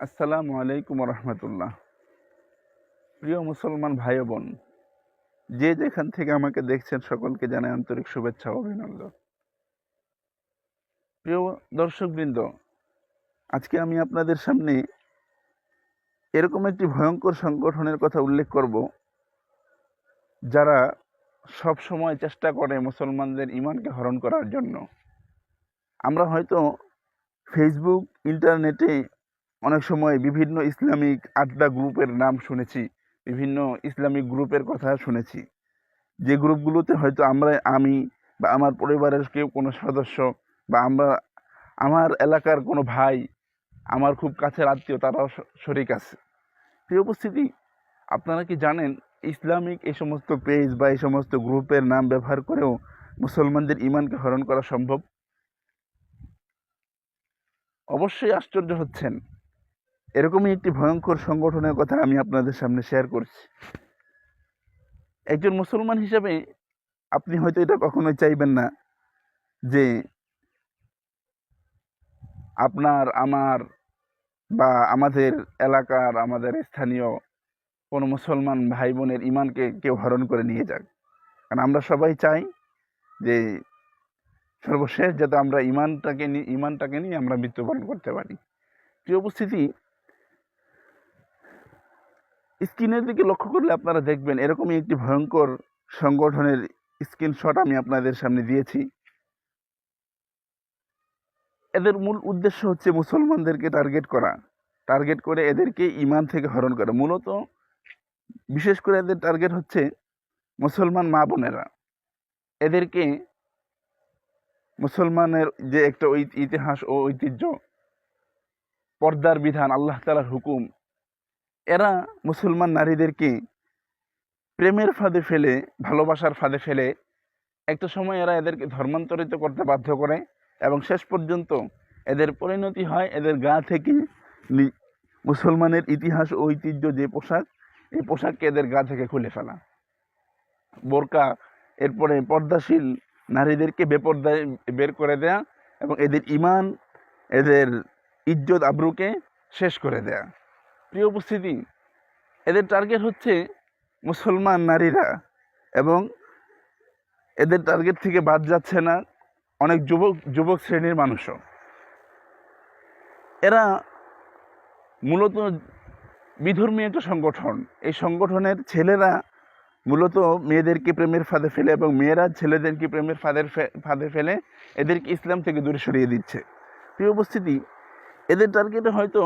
আসসালামু আলাইকুম রহমতুল্লাহ। প্রিয় মুসলমান ভাই ও বোন, যে যেখান থেকে আমাকে দেখছেন সকলকে জানাই আন্তরিক শুভেচ্ছা ও অভিনন্দন। প্রিয় দর্শকবৃন্দ, আজকে আমি আপনাদের সামনে এরকম একটি ভয়ঙ্কর সংগঠনের কথা উল্লেখ করব, যারা সব সময় চেষ্টা করে মুসলমানদের ঈমানকে হরণ করার জন্য। আমরা হয়তো ফেসবুক, ইন্টারনেটে অনেক সময় বিভিন্ন ইসলামিক আড্ডা গ্রুপের নাম শুনেছি, বিভিন্ন ইসলামিক গ্রুপের কথা শুনেছি, যে গ্রুপগুলোতে হয়তো আমি বা আমার পরিবারের কেউ কোনো সদস্য বা আমার এলাকার কোনো ভাই, আমার খুব কাছের আত্মীয় তারাও শরিক আছে। প্রিয় উপস্থিতি, আপনারা কি জানেন ইসলামিক এই সমস্ত পেজ বা এই সমস্ত গ্রুপের নাম ব্যবহার করেও মুসলমানদের ঈমানকে হরণ করা সম্ভব? অবশ্যই আশ্চর্য হচ্ছেন। এরকমই একটি ভয়ঙ্কর সংগঠনের কথা আমি আপনাদের সামনে শেয়ার করছি। একজন মুসলমান হিসেবে আপনি হয়তো এটা কখনোই চাইবেন না যে আপনার, আমার বা আমাদের এলাকার, আমাদের স্থানীয় কোনো মুসলমান ভাই বোনের ঈমানকে কেউ হরণ করে নিয়ে যাক। কারণ আমরা সবাই চাই যে সর্বশেষ যাতে আমরা ঈমানটাকে নিয়ে আমরা মৃত্যুবরণ করতে পারি। প্রিয় উপস্থিতি, স্ক্রিনের দিকে লক্ষ্য করলে আপনারা দেখবেন এরকমই একটি ভয়ঙ্কর সংগঠনের স্ক্রিনশট আমি আপনাদের সামনে দিয়েছি। এদের মূল উদ্দেশ্য হচ্ছে মুসলমানদেরকে টার্গেট করে এদেরকে ঈমান থেকে হরণ করা। মূলত বিশেষ করে এদের টার্গেট হচ্ছে মুসলমান মা বোনেরা। এদেরকে মুসলমানের যে একটা ইতিহাস ও ঐতিহ্য, পর্দার বিধান, আল্লাহ তাআলার হুকুম, এরা মুসলমান নারীদেরকে প্রেমের ফাঁদে ফেলে, ভালোবাসার ফাঁদে ফেলে একটা সময় এরা এদেরকে ধর্মান্তরিত করতে বাধ্য করে এবং শেষ পর্যন্ত এদের পরিণতি হয় এদের গা থেকে মুসলমানের ইতিহাস ও ঐতিহ্য যে পোশাক, এই পোশাককে এদের গা থেকে খুলে ফেলা, বোরকা, এরপরে পর্দাশীল নারীদেরকে বেপর্দায় বের করে দেয়া এবং এদের ঈমান, এদের ইজ্জত আবরুকে শেষ করে দেয়া। প্রিয় উপস্থিতি, এদের টার্গেট হচ্ছে মুসলমান নারীরা এবং এদের টার্গেট থেকে বাদ যাচ্ছে না অনেক যুবক শ্রেণীর মানুষও। এরা মূলত বিধর্মী একটা সংগঠন। এই সংগঠনের ছেলেরা মূলত মেয়েদেরকে প্রেমের ফাঁদে ফেলে এবং মেয়েরা ছেলেদেরকে প্রেমের ফাঁদে ফেলে এদেরকে ইসলাম থেকে দূরে সরিয়ে দিচ্ছে। প্রিয় উপস্থিতি, এদের টার্গেটে হয়তো